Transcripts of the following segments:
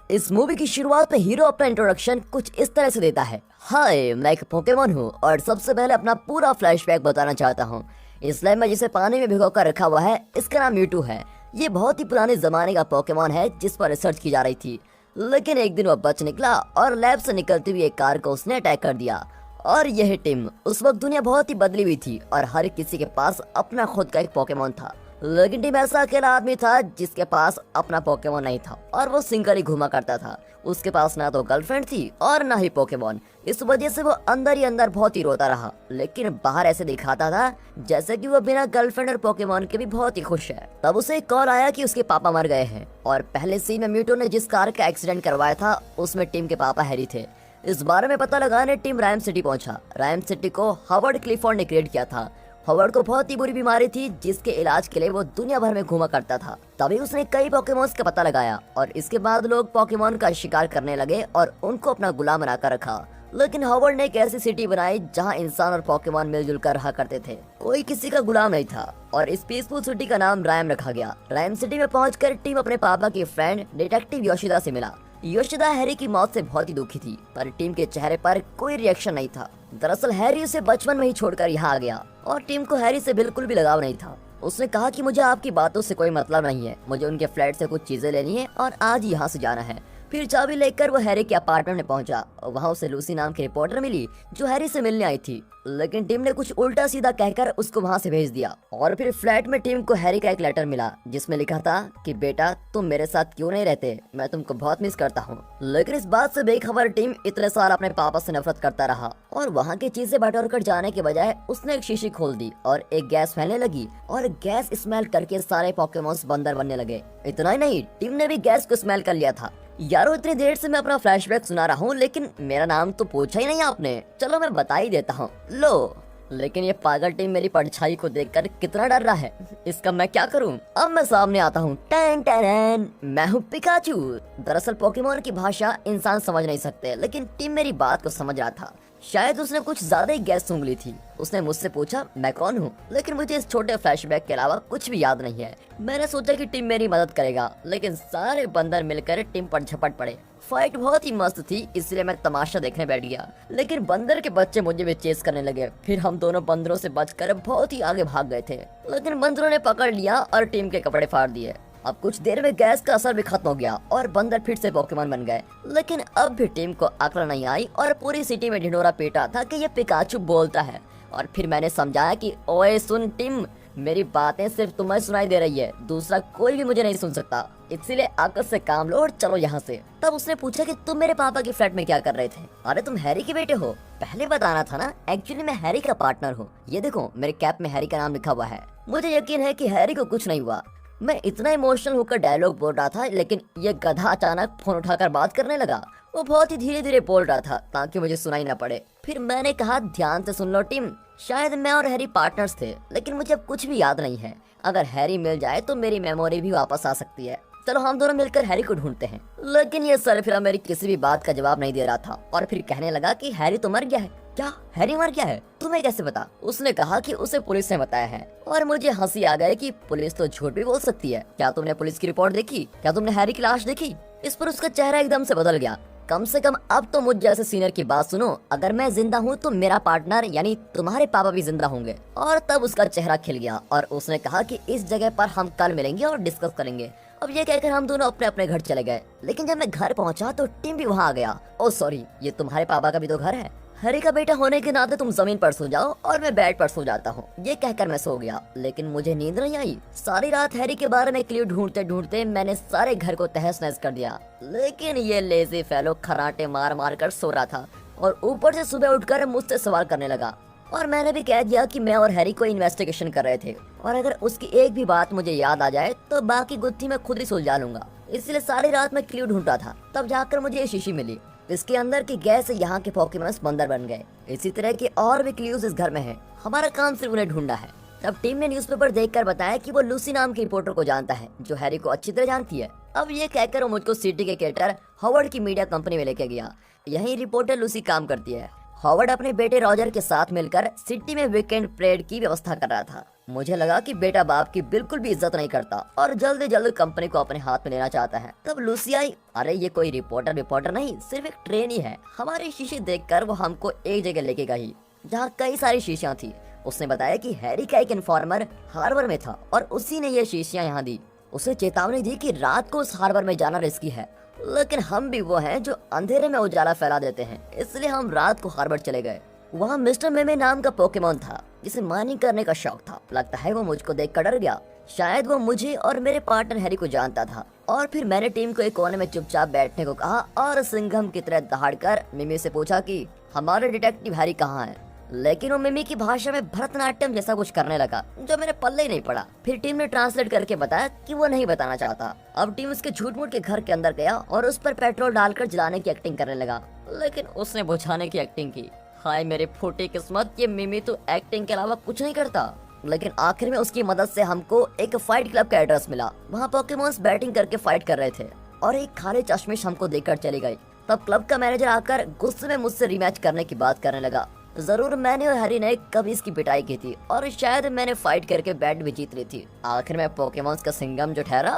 इस मूवी की शुरुआत में हीरो अपना इंट्रोडक्शन कुछ इस तरह से देता है। हाय, मैं एक पोकेमॉन हूँ और सबसे पहले अपना पूरा फ्लैशबैक बताना चाहता हूँ। इस लाइन में जिसे पानी में भिगो कर रखा हुआ है, इसका नाम म्यूटू है। ये बहुत ही पुराने जमाने का पोकेमॉन है जिस पर रिसर्च की जा रही थी, लेकिन एक दिन वह बच निकला और लैब से निकलती हुई एक कार को उसने अटैक कर दिया। और यह टिम। उस वक्त दुनिया बहुत ही बदली हुई थी और हर किसी के पास अपना खुद का एक पोकेमॉन था, लेकिन टिम ऐसा अकेला आदमी था जिसके पास अपना पोकेमॉन नहीं था और वो सिंगल ही घूमा करता था। उसके पास ना तो गर्लफ्रेंड थी और ना ही पोकेमॉन। इस वजह से वो अंदर ही अंदर बहुत ही रोता रहा, लेकिन बाहर ऐसे दिखाता था जैसे कि वो बिना गर्लफ्रेंड और पोकेमॉन के भी बहुत ही खुश है। तब उसे एक कॉल आया कि उसके पापा मर गए हैं और पहले सीन में म्यूटो ने जिस कार का एक्सीडेंट करवाया था उसमें टिम के पापा हैरी थे। इस बारे में पता लगाने टिम रैम सिटी पहुंचा। रैम सिटी को हावर्ड क्लिफोर्ड ने क्रिएट किया था। हावर्ड को बहुत ही बुरी बीमारी थी जिसके इलाज के लिए वो दुनिया भर में घूमा करता था। तभी उसने कई पोकेमॉन्स का पता लगाया और इसके बाद लोग पोकेमॉन का शिकार करने लगे और उनको अपना गुलाम बनाकर रखा। लेकिन हावर्ड ने एक ऐसी सिटी बनाई जहां इंसान और पोकेमॉन मिलजुल कर रहा करते थे, कोई किसी का गुलाम नहीं था और इस पीसफुल सिटी का नाम रैम रखा गया। रैम सिटी में पहुंचकर टीम अपने पापा की फ्रेंड डिटेक्टिव योशिदा से मिला। योशिदा हैरी की मौत से बहुत ही दुखी थी, पर टीम के चेहरे पर कोई रिएक्शन नहीं था। दरअसल हैरी उसे बचपन में ही छोड़कर यहाँ आ गया और टीम को हैरी से बिल्कुल भी लगाव नहीं था। उसने कहा कि मुझे आपकी बातों से कोई मतलब नहीं है, मुझे उनके फ्लैट से कुछ चीजें लेनी है और आज यहाँ से जाना है। फिर चाबी लेकर वो हैरी के अपार्टमेंट में पहुंचा। वहाँ उसे लूसी नाम की रिपोर्टर मिली जो हैरी से मिलने आई थी, लेकिन टीम ने कुछ उल्टा सीधा कहकर उसको वहाँ से भेज दिया। और फिर फ्लैट में टीम को हैरी का एक लेटर मिला जिसमें लिखा था कि बेटा तुम मेरे साथ क्यों नहीं रहते, मैं तुमको बहुत मिस करता हूँ। लेकिन इस बात से बेखबर टीम इतने साल अपने पापा से नफरत करता रहा और वहाँ की चीजें बटोर कर जाने के बजाय उसने एक शीशी खोल दी और एक गैस फैलने लगी और गैस स्मेल करके सारे पोकेमॉन्स बंदर बनने लगे। इतना ही नहीं, टीम ने भी गैस को स्मेल कर लिया था। यारो, इतनी देर से मैं अपना फ्लैशबैक सुना रहा हूँ लेकिन मेरा नाम तो पूछा ही नहीं आपने। चलो मैं बता ही देता हूँ, लो। लेकिन ये पागल टीम मेरी परछाई को देखकर कितना डर रहा है, इसका मैं क्या करूं? अब मैं सामने आता हूँ। टैन टैन, मैं हूँ पिकाचू। दरअसल पोकेमॉन की भाषा इंसान समझ नहीं सकते, लेकिन टीम मेरी बात को समझ रहा था। शायद उसने कुछ ज्यादा ही गैस सूंघ ली थी। उसने मुझसे पूछा मैं कौन हूँ, लेकिन मुझे इस छोटे फ्लैशबैक के अलावा कुछ भी याद नहीं है। मैंने सोचा कि टीम मेरी मदद करेगा, लेकिन सारे बंदर मिलकर टीम पर झपट पड़े। फाइट बहुत ही मस्त थी, इसलिए मैं तमाशा देखने बैठ गया, लेकिन बंदर के बच्चे मुझे भी चेस करने लगे। फिर हम दोनों बंदरों से बचकर बहुत ही आगे भाग गए थे, लेकिन बंदरों ने पकड़ लिया और टीम के कपड़े फाड़ दिए। अब कुछ देर में गैस का असर भी खत्म हो गया और बंदर फिर से पोकेमॉन बन गए, लेकिन अब भी टीम को अकल नहीं आई और पूरी सिटी में ढिंढोरा पीटा था कि ये पिकाचू बोलता है। और फिर मैंने समझाया कि ओए सुन टीम, मेरी बातें सिर्फ तुम्हें सुनाई दे रही है, दूसरा कोई भी मुझे नहीं सुन सकता, इसलिए अकल से काम लो और चलो यहाँ से। तब उसने पूछा कि तुम मेरे पापा की फ्लैट में क्या कर रहे थे? अरे तुम हैरी के बेटे हो, पहले बताना था ना। एक्चुअली मैं हैरी का पार्टनर हूँ। ये देखो मेरे कैप में हैरी का नाम लिखा हुआ है। मुझे यकीन है कि हैरी को कुछ नहीं हुआ। मैं इतना इमोशनल होकर डायलॉग बोल रहा था, लेकिन ये गधा अचानक फोन उठाकर बात करने लगा। वो बहुत ही धीरे धीरे बोल रहा था ताकि मुझे सुनाई न पड़े। फिर मैंने कहा ध्यान से सुन लो टीम, शायद मैं और हैरी पार्टनर्स थे, लेकिन मुझे अब कुछ भी याद नहीं है। अगर हैरी मिल जाए तो मेरी मेमोरी भी वापस आ सकती है। चलो हम दोनों मिलकर हैरी को ढूंढते हैं। लेकिन ये सरफिरा मेरी किसी भी बात का जवाब नहीं दे रहा था और फिर कहने लगा कि हैरी तो मर गया है। क्या हैरी मर गया है? तुम्हें कैसे पता? उसने कहा कि उसे पुलिस ने बताया है और मुझे हंसी आ गई कि पुलिस तो झूठ भी बोल सकती है। क्या तुमने पुलिस की रिपोर्ट देखी? क्या तुमने हैरी की लाश देखी? इस पर उसका चेहरा एकदम से बदल गया। कम से कम अब तो मुझ जैसे सीनियर की बात सुनो, अगर मैं जिंदा हूँ तो मेरा पार्टनर यानी तुम्हारे पापा भी जिंदा होंगे। और तब उसका चेहरा खिल गया और उसने कहा कि इस जगह पर हम कल मिलेंगे और डिस्कस करेंगे। अब ये कहकर हम दोनों अपने अपने घर चले गए, लेकिन जब मैं घर पहुंचा तो टीम भी वहाँ आ गया। ओ सॉरी, ये तुम्हारे पापा का भी तो घर है। हैरी का बेटा होने के नाते तुम जमीन पर सो जाओ और मैं बेड पर सो जाता हूँ। ये कहकर मैं सो गया, लेकिन मुझे नींद नहीं आई। सारी रात हैरी के बारे में क्लू ढूंढते ढूंढते मैंने सारे घर को तहस नहस कर दिया, लेकिन ये लेजी फेलो खराटे मार मार कर सो रहा था और ऊपर से सुबह उठकर मुझसे सवाल करने लगा। और मैंने भी कह दिया कि मैं और हैरी को इन्वेस्टिगेशन कर रहे थे और अगर उसकी एक भी बात मुझे याद आ जाए तो बाकी गुत्थी मैं खुद ही सुलझा लूंगा। इसलिए सारी रात मैं क्लू ढूंढता था, तब जाकर मुझे ये शीशी मिली। इसके अंदर की गैस से यहाँ के पोकेमॉन्स बंदर बन गए। इसी तरह के और भी क्लूज इस घर में हैं। हमारा काम सिर्फ उन्हें ढूंढना है। तब टीम ने न्यूज़पेपर देखकर बताया कि वो लूसी नाम की रिपोर्टर को जानता है जो हैरी को अच्छी तरह जानती है। अब ये कहकर वो मुझको सिटी के कैटर हावर्ड की मीडिया कंपनी में लेके गया। यही रिपोर्टर लूसी काम करती है। हॉवर्ड अपने बेटे रॉजर के साथ मिलकर सिटी में वीकेंड परेड की व्यवस्था कर रहा था। मुझे लगा कि बेटा बाप की बिल्कुल भी इज्जत नहीं करता और जल्दी जल्दी कंपनी को अपने हाथ में लेना चाहता है। तब लूसी आई। अरे ये कोई रिपोर्टर नहीं, सिर्फ एक ट्रेनी है। हमारी शीशी देखकर वो हमको एक जगह लेके गई जहाँ कई सारी शीशियाँ थी। उसने बताया कि हैरी का एक इन्फॉर्मर हार्बर में था और उसी ने ये शीशियाँ यहाँ दी। उसे चेतावनी दी कि रात को उस हार्बर में जाना रिस्की है, लेकिन हम भी वो हैं जो अंधेरे में उजाला फैला देते हैं, इसलिए हम रात को हार्बर चले गए। वहाँ मिस्टर मेमे नाम का पोकेमोन था जिसे माइनिंग करने का शौक था। लगता है वो मुझको देखकर डर गया। शायद वो मुझे और मेरे पार्टनर हैरी को जानता था। और फिर मैंने टीम को एक कोने में चुपचाप बैठने को कहा और सिंघम की तरह दहाड़कर मिमी से पूछा कि हमारे डिटेक्टिव हैरी कहाँ है। लेकिन वो मिमी की भाषा में भरतनाट्यम जैसा कुछ करने लगा जो मेरे पल्ले ही नहीं पड़ा। फिर टीम ने ट्रांसलेट करके बताया कि वो नहीं बताना चाहता। अब टीम उसके झूठ मूठ के घर के अंदर गया और उस पर पेट्रोल डालकर जलाने की एक्टिंग करने लगा, लेकिन उसने बुझाने की एक्टिंग की। हाय मेरी फूटी किस्मत, ये मिमी तो एक्टिंग के अलावा कुछ नहीं करता। लेकिन आखिर में उसकी मदद से हमको एक फाइट क्लब का एड्रेस मिला। वहाँ पोकेमॉन्स बैटिंग करके फाइट कर रहे थे और एक खाली चश्मिश हमको देकर चली गई। तब क्लब का मैनेजर आकर गुस्से में मुझसे रिमैच करने की बात करने लगा। जरूर मैंने और हैरी ने कभी इसकी पिटाई की थी और शायद मैंने फाइट करके बैट भी जीत ली थी। आखिर में पोकेमॉन्स का सिंघम जो ठहरा,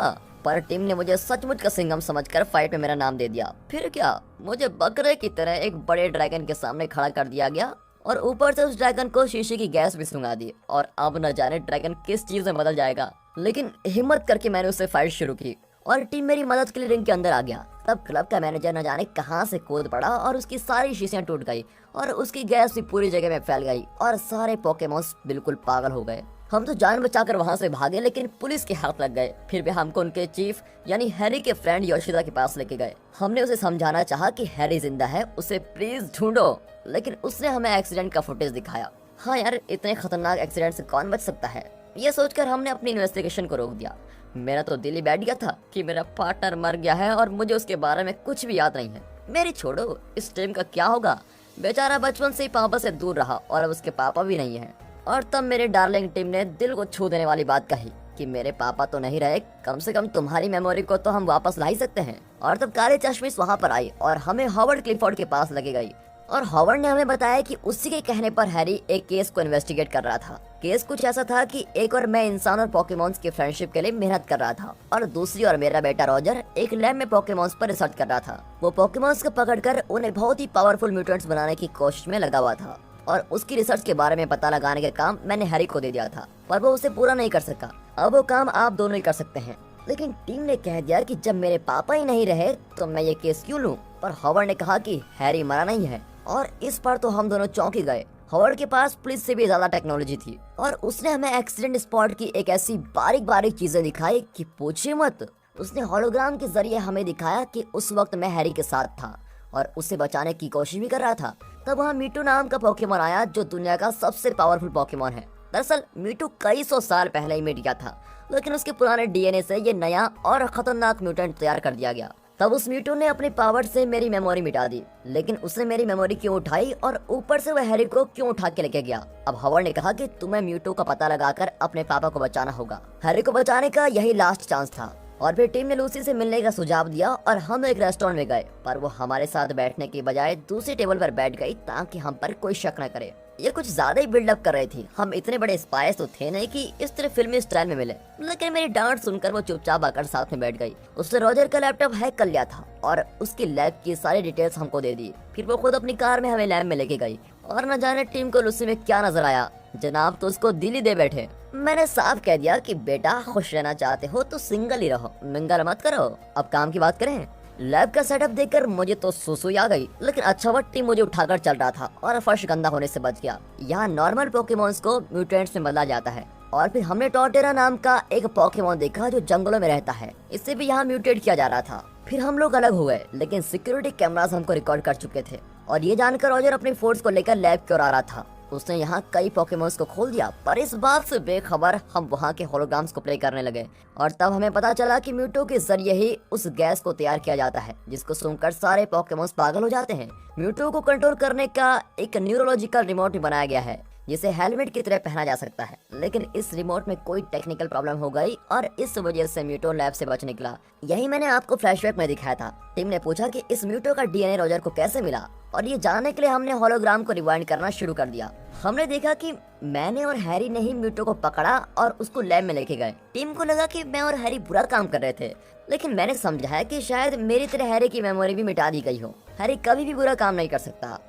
पर टीम ने मुझे सचमुच का सिंघम समझकर फाइट में मेरा नाम दे दिया। फिर क्या, मुझे बकरे की तरह एक बड़े ड्रैगन के सामने खड़ा कर दिया गया और ऊपर से उस ड्रैगन को शीशे की गैस भी सुंघा दी। और अब न जाने ड्रैगन किस चीज में बदल जाएगा। लेकिन हिम्मत करके मैंने उससे फाइट शुरू की और टीम मेरी मदद के लिए रिंग के अंदर आ गया। तब क्लब का मैनेजर न जाने कहां से कूद पड़ा और उसकी सारी शीशियां टूट गई और उसकी गैस भी पूरी जगह में फैल गई और सारे पोकेमॉन्स बिल्कुल पागल हो गए। हम तो जान बचाकर वहां से भागे, लेकिन पुलिस के हाथ लग गए। फिर भी हमको उनके चीफ यानी हैरी के फ्रेंड योशिदा के पास लेके गए। हमने उसे समझाना चाहा कि हैरी जिंदा है, उसे प्लीज ढूंढो, लेकिन उसने हमें एक्सीडेंट का फुटेज दिखाया। हाँ यार, इतने खतरनाक एक्सीडेंट से कौन बच सकता है, ये सोचकर हमने अपनी इन्वेस्टिगेशन को रोक दिया। मेरा तो दिल ही बैठ गया था कि मेरा पार्टनर मर गया है और मुझे उसके बारे में कुछ भी याद नहीं है। मेरी छोड़ो, इस टीम का क्या होगा। बेचारा बचपन से ही पापा से दूर रहा और अब उसके पापा भी नहीं है। और तब मेरे डार्लिंग टीम ने दिल को छू देने वाली बात कही कि मेरे पापा तो नहीं रहे, कम से कम तुम्हारी मेमोरी को तो हम वापस ला ही सकते हैं। और तब काली चश्मिश वहाँ पर आई और हमें हॉवर्ड क्लिफोर्ड के पास लगी गई और हॉवर्ड ने हमें बताया कि उसी के कहने पर हैरी एक केस को इन्वेस्टिगेट कर रहा था। केस कुछ ऐसा था कि एक और मैं इंसान और पोकेमॉन्स की फ्रेंडशिप के लिए मेहनत कर रहा था और दूसरी और मेरा बेटा रॉजर एक लैब में पोकेमॉन्स पर रिसर्च कर रहा था। वो पोकेमॉन्स को पकड़कर उन्हें बहुत ही पावरफुल म्यूटेंट्स बनाने की कोशिश में लगा हुआ था और उसकी रिसर्च के बारे में पता लगाने का काम मैंने हैरी को दे दिया था, पर वो उसे पूरा नहीं कर सका। अब वो काम आप दोनों ही कर सकते हैं। लेकिन टीम ने कह दिया कि जब मेरे पापा ही नहीं रहे तो मैं ये केस क्यों लूं? पर हॉवर्ड ने कहा कि हैरी मरा नहीं है और इस पर तो हम दोनों चौंक ही गए। हॉवर्ड के पास पुलिस से भी ज्यादा टेक्नोलॉजी थी और उसने हमें एक्सीडेंट स्पॉट की एक ऐसी बारीक बारीक चीजें दिखाई कि पूछिए मत। उसने होलोग्राम के जरिए हमें दिखाया कि उस वक्त मैं हैरी के साथ था और उसे बचाने की कोशिश भी कर रहा था। तब वहाँ मीटू नाम का पोकेमॉन आया जो दुनिया का सबसे पावरफुल पोकेमॉन है। दरअसल मीटू कई सौ साल पहले ही मिट गया था, लेकिन उसके पुराने डीएनए से ये नया और खतरनाक म्यूटेंट तैयार कर दिया गया। तब उस म्यूटू ने अपनी पावर से मेरी मेमोरी मिटा दी। लेकिन उसने मेरी मेमोरी क्यों उठाई और ऊपर से वह हैरी को क्यों उठा के लेके गया? अब हॉवर्ड ने कहा कि तुम्हें म्यूटू का पता लगाकर अपने पापा को बचाना होगा। हैरी को बचाने का यही लास्ट चांस था। और फिर टीम ने लूसी से मिलने का सुझाव दिया और हम एक रेस्टोरेंट में गए, पर वो हमारे साथ बैठने की बजाय दूसरी टेबल पर बैठ गई ताकि हम पर कोई शक न करे। ये कुछ ज्यादा ही बिल्डअप कर रही थी। हम इतने बड़े स्पाइस तो थे नहीं कि इस तरह फिल्मी स्टाइल में मिले, लेकिन मेरी डांट सुनकर वो चुपचाप आकर साथ में बैठ गई। उसने रॉजर का लैपटॉप हैक कर लिया था और उसकी लैब की सारी डिटेल्स हमको दे दी। फिर वो खुद अपनी कार में हमें लैब में लेके गई और न जाने टीम को लूसी में क्या नजर आया। जनाब तो उसको दिल ही दे बैठे। मैंने साफ कह दिया कि बेटा खुश रहना चाहते हो तो सिंगल ही रहो, मिंगल मत करो। अब काम की बात करें। लैब का सेटअप देखकर मुझे तो सुसुई आ गई, लेकिन अच्छा हुआ टीम मुझे उठाकर चल रहा था और फर्श गंदा होने से बच गया। यहाँ नॉर्मल पोकेमॉन्स को म्यूटेंट्स में बदला जाता है और फिर हमने टॉर्टेरा नाम का एक पोकेमॉन देखा जो जंगलों में रहता है। इससे भी यहाँ म्यूटेट किया जा रहा था। फिर हम लोग अलग हो गए, लेकिन सिक्योरिटी कैमरास हमको रिकॉर्ड कर चुके थे और ये जानकर रॉजर अपनी फोर्स को लेकर लैब की ओर आ रहा था। उसने यहाँ कई पोकेमॉन्स को खोल दिया, पर इस बात से बेखबर हम वहाँ के होलोग्राम्स को प्ले करने लगे और तब हमें पता चला कि म्यूटू के जरिए ही उस गैस को तैयार किया जाता है जिसको सूंघकर सारे पोकेमॉन्स पागल हो जाते हैं। म्यूटू को कंट्रोल करने का एक न्यूरोलॉजिकल रिमोट भी बनाया गया है जिसे हेलमेट की तरह पहना जा सकता है। लेकिन इस रिमोट में कोई टेक्निकल प्रॉब्लम हो गई और इस वजह से म्यूटो लैब से बच निकला। यही मैंने आपको फ्लैशबैक में दिखाया था। टीम ने पूछा कि इस म्यूटो का डीएनए रॉजर को कैसे मिला, और ये जानने के लिए हमने होलोग्राम को रिवाइंड करना शुरू कर दिया। हमने देखा कि मैंने और हैरी ने ही म्यूटो को पकड़ा और उसको लैब में लेके गए। टीम को लगा कि मैं और हैरी बुरा काम कर रहे थे, लेकिन मैंने समझा कि शायद मेरी तरह हैरी की मेमोरी भी मिटा दी गई हो। हैरी कभी भी बुरा काम नहीं कर सकता।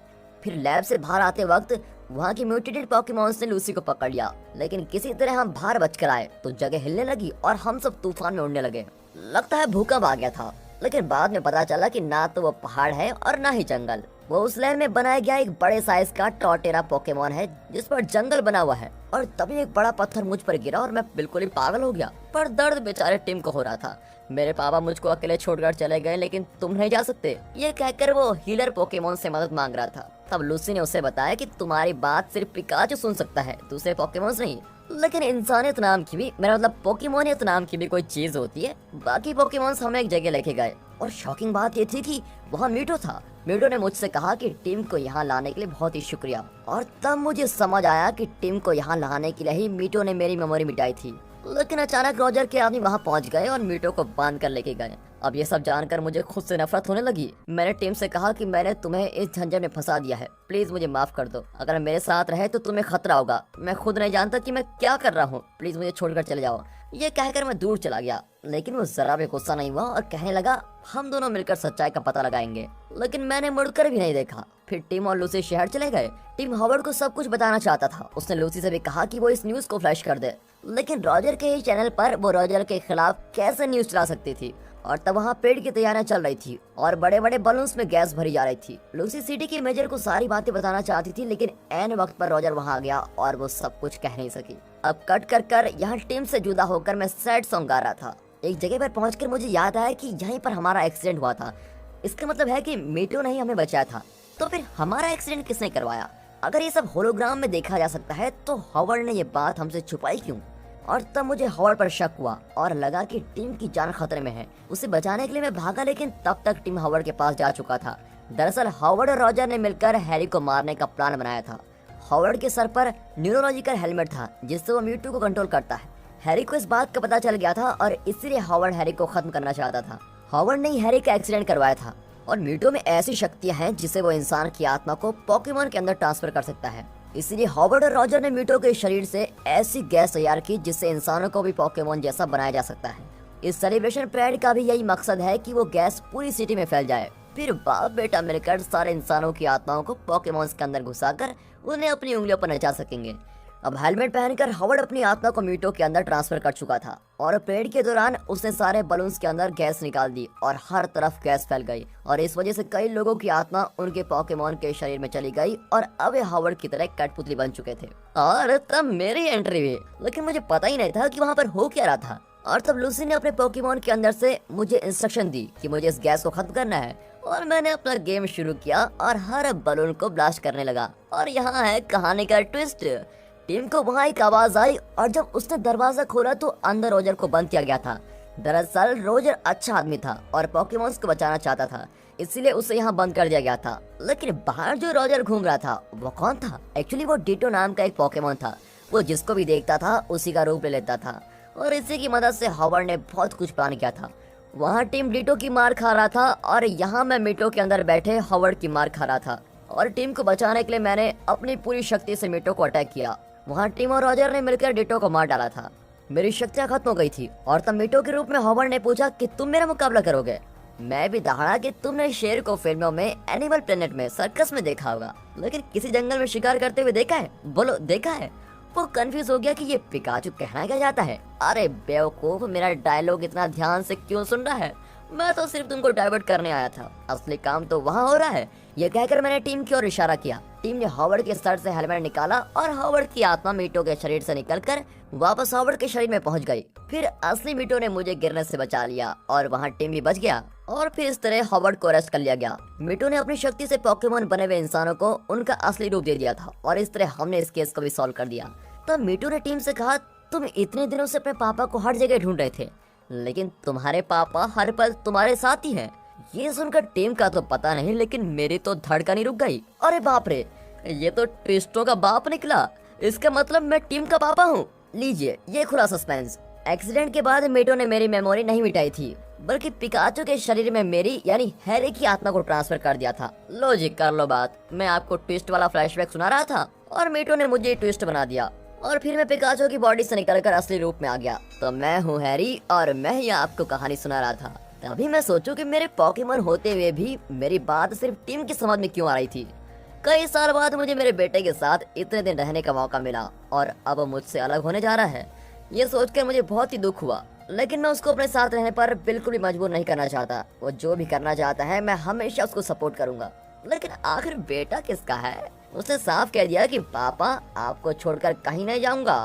फिर लैब से बाहर आते वक्त वहाँ की म्यूटेटेड पॉकीमॉन्स ने लूसी को पकड़ लिया, लेकिन किसी तरह हम बाहर बचकर आए तो जगह हिलने लगी और हम सब तूफान में उड़ने लगे। लगता है भूकंप आ गया था, लेकिन बाद में पता चला कि ना तो वो पहाड़ है और ना ही जंगल। वो उस लैब में बनाया गया एक बड़े साइज का टॉर्टेरा पोकेमॉन है जिस पर जंगल बना हुआ है। और तभी एक बड़ा पत्थर मुझ पर गिरा और मैं बिल्कुल ही पागल हो गया। पर दर्द बेचारे टीम को हो रहा था। मेरे पापा मुझको अकेले छोड़कर चले गए, लेकिन तुम नहीं जा सकते, ये कहकर वो हीलर पोकेमॉन से मदद मांग रहा था। तब लूसी ने उसे बताया कि तुम्हारी बात सिर्फ पिकाचू सुन सकता है, दूसरे पोकेमॉन्स नहीं। लेकिन इंसानियत नाम की भी, मेरा मतलब पोकेमोनियत नाम की भी कोई चीज होती है। बाकी पोकेमॉन्स हमें एक जगह लेके गए और शॉकिंग बात ये थी कि वहाँ म्यूटो था। म्यूटो ने मुझसे कहा कि टीम को यहाँ लाने के लिए बहुत ही शुक्रिया। और तब मुझे समझ आया कि टीम को यहाँ लाने के लिए ही म्यूटो ने मेरी मेमोरी मिटाई थी। लेकिन अचानक रॉजर के आदमी वहाँ पहुँच गए और म्यूटो को बांध कर लेके गए। अब ये सब जानकर मुझे खुद से नफरत होने लगी। मैंने टीम से कहा कि मैंने तुम्हें इस झंझट में फंसा दिया है, प्लीज मुझे माफ कर दो। अगर मेरे साथ रहे तो तुम्हें खतरा होगा। मैं खुद नहीं जानता कि मैं क्या कर रहा हूँ, प्लीज मुझे छोड़कर चले जाओ। ये कहकर मैं दूर चला गया, लेकिन वो जरा भी गुस्सा नहीं हुआ और कहने लगा हम दोनों मिलकर सच्चाई का पता लगाएंगे। लेकिन मैंने मुड़कर भी नहीं देखा। फिर टीम और लूसी शहर चले गए। टीम हॉवर्ड को सब कुछ बताना चाहता था। उसने लूसी से भी कहा कि वो इस न्यूज को फ्लैश कर दे, लेकिन रॉजर के ही चैनल पर वो रॉजर के खिलाफ कैसे न्यूज चला सकती थी। और तब वहाँ पेड़ की तैयारियां चल रही थी और बड़े बड़े बलून्स में गैस भरी जा रही थी। लूसी सिटी के मेजर को सारी बातें बताना चाहती थी, लेकिन ऐन वक्त पर रॉजर वहाँ आ गया और वो सब कुछ कह नहीं सकी। अब कट कर यहाँ टीम से जुदा होकर मैं सैड सॉन्ग गा रहा था। एक जगह पर पहुंचकर मुझे याद आया कि यहीं पर हमारा एक्सीडेंट हुआ था। इसका मतलब है कि मीटो ने ही हमें बचाया था। तो फिर हमारा एक्सीडेंट किसने करवाया? अगर ये सब होलोग्राम में देखा जा सकता है तो हॉवर्ड ने ये बात हमसे छुपाई क्यों? और तब मुझे हॉवर्ड पर शक हुआ और लगा कि टीम की जान खतरे में है। उसे बचाने के लिए मैं भागा, लेकिन तब तक टीम हॉवर्ड के पास जा चुका था। दरअसल हॉवर्ड और रॉजर ने मिलकर हैरी को मारने का प्लान बनाया था। हॉवर्ड के सर पर न्यूरोलॉजिकल हेलमेट था जिससे वो म्यूटो को कंट्रोल करता है। हैरी को इस बात का पता चल गया था और इसीलिए हॉवर्ड हैरी को खत्म करना चाहता था। हॉवर्ड ने हैरी का एक्सीडेंट करवाया था। और म्यूटो में ऐसी शक्तियां हैं जिससे वो इंसान की आत्मा को पोकेमॉन के अंदर ट्रांसफर कर सकता है। इसीलिए हॉवर्ड और रॉजर ने म्यूटो के शरीर से ऐसी गैस तैयार की जिससे इंसानों को भी पोकेमॉन जैसा बनाया जा सकता है। इस सेलिब्रेशन परेड का भी यही मकसद है कि वो गैस पूरी सिटी में फैल जाए। फिर बाप बेटा मिलकर सारे इंसानों की आत्माओं को पोकेमॉन्स के अंदर घुसाकर उन्हें अपनी उंगलियों पर नचा सकेंगे। अब हेलमेट पहनकर हॉवर्ड अपनी आत्मा को म्यूटो के अंदर ट्रांसफर कर चुका था और परेड के दौरान उसने सारे बलून्स के अंदर गैस निकाल दी और हर तरफ गैस फैल गई और इस वजह से कई लोगों की आत्मा उनके पोकेमॉन के शरीर में चली गई और अब ये हॉवर्ड की तरह कठपुतली बन चुके थे। और तब मेरी एंट्री हुई, लेकिन मुझे पता ही नहीं था कि वहाँ पर हो क्या रहा था। और तब लूसी ने अपने पोकेमॉन के अंदर से मुझे इंस्ट्रक्शन दी कि मुझे इस गैस को खत्म करना है और मैंने अपना गेम शुरू किया और हर बलून को ब्लास्ट करने लगा। और यहाँ है कहानी का ट्विस्ट। टीम को वहाँ एक आवाज आई और जब उसने दरवाजा खोला तो अंदर रॉजर को बंद किया गया था। दरअसल रॉजर अच्छा आदमी था और पोकेमॉन्स को बचाना चाहता था, इसलिए उसे यहाँ बंद कर दिया गया था। लेकिन बाहर जो रॉजर घूम रहा था वो कौन था? एक्चुअली वो डिटो नाम का एक पोकेमॉन था। वो जिसको भी देखता था उसी का रूप ले लेता था और इसी की मदद से हॉवर्ड ने बहुत कुछ प्लान किया था। वहाँ टीम डिटो की मार खा रहा था और यहाँ मैं मिटो के अंदर बैठे हॉवर्ड की मार खा रहा था। और टीम को बचाने के लिए मैंने अपनी पूरी शक्ति से मिटो को अटैक किया। वहाँ टीम और रॉजर ने मिलकर डिटो को मार डाला था। मेरी शक्तियाँ खत्म हो गई थी और तब मिटो के रूप में हॉवर्ड ने पूछा कि तुम मेरा मुकाबला करोगे। मैं भी दहाड़ा कि तुमने शेर को फिल्मों में एनिमल प्लेनेट में सर्कस में देखा होगा, लेकिन किसी जंगल में शिकार करते हुए देखा है? बोलो देखा है? वो कंफ्यूज हो गया कि ये पिकाचू कहना क्या जाता है। अरे बेवकूफ, मेरा डायलॉग इतना ध्यान से क्यों सुन रहा है? मैं तो सिर्फ तुमको डाइवर्ट करने आया था, असली काम तो वहाँ हो रहा है। ये कहकर मैंने टीम की ओर इशारा किया। टीम ने हॉवर्ड के सर से हेलमेट निकाला और हॉवर्ड की आत्मा मिटो के शरीर से निकलकर वापस हॉवर्ड के शरीर में पहुंच गई। फिर असली मिटो ने मुझे गिरने से बचा लिया और वहाँ टीम भी बच गया और फिर इस तरह हॉवर्ड को अरेस्ट कर लिया गया। मिटो ने अपनी शक्ति से पोकेमॉन बने हुए इंसानों को उनका असली रूप दे दिया था और इस तरह हमने इस केस को भी सॉल्व कर दिया। तब मिटो ने टीम से कहा, तुम इतने दिनों से अपने पापा को हर जगह ढूंढ रहे थे, लेकिन तुम्हारे पापा हर पल तुम्हारे साथ ही हैं। ये सुनकर टीम का तो पता नहीं, लेकिन मेरी तो धड़कन ही रुक गई। अरे बाप रे, ये तो ट्विस्टों का बाप निकला। इसका मतलब मैं टीम का पापा हूँ। लीजिए ये खुला सस्पेंस। एक्सीडेंट के बाद मीटू ने मेरी मेमोरी नहीं मिटाई थी, बल्कि पिकाचू के शरीर में मेरी यानी हैरी की आत्मा को ट्रांसफर कर दिया था। लो जी कर लो बात। मैं आपको ट्विस्ट वाला फ्लैशबैक सुना रहा था और मीटू ने मुझे ट्विस्ट बना दिया और फिर मैं पिकाचू की बॉडी से निकलकर असली रूप में आ गया। तो मैं हूँ हैरी और मैं ही आपको कहानी सुना रहा था। तभी मैं सोचूं कि मेरे पॉकीमोन होते हुए भी मेरी बात सिर्फ टीम की समझ में क्यों आ रही थी। कई साल बाद मुझे मेरे बेटे के साथ इतने दिन रहने का मौका मिला और अब वो मुझसे अलग होने जा रहा है। ये सोचकर मुझे बहुत ही दुख हुआ, लेकिन मैं उसको अपने साथ रहने पर बिल्कुल भी मजबूर नहीं करना चाहता। वो जो भी करना चाहता है मैं हमेशा उसको सपोर्ट करूंगा। लेकिन आखिर बेटा किसका है? उसने साफ कह दिया कि पापा आपको छोड़कर कहीं नहीं जाऊंगा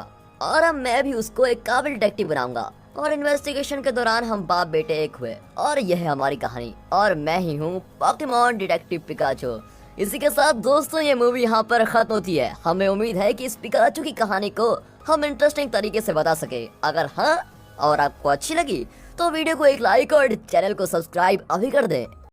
और अब मैं भी उसको एक काबिल डिटेक्टिव बनाऊंगा। और इन्वेस्टिगेशन के दौरान हम बाप बेटे एक हुए और यह है हमारी कहानी। और मैं ही हूँ पोकेमॉन डिटेक्टिव पिकाचू। इसी के साथ दोस्तों ये मूवी यहाँ पर खत्म होती है। हमें उम्मीद है कि इस पिकाचू की कहानी को हम इंटरेस्टिंग तरीके से बता सके। अगर हाँ और आपको अच्छी लगी तो वीडियो को एक लाइक और चैनल को सब्सक्राइब अभी कर दें।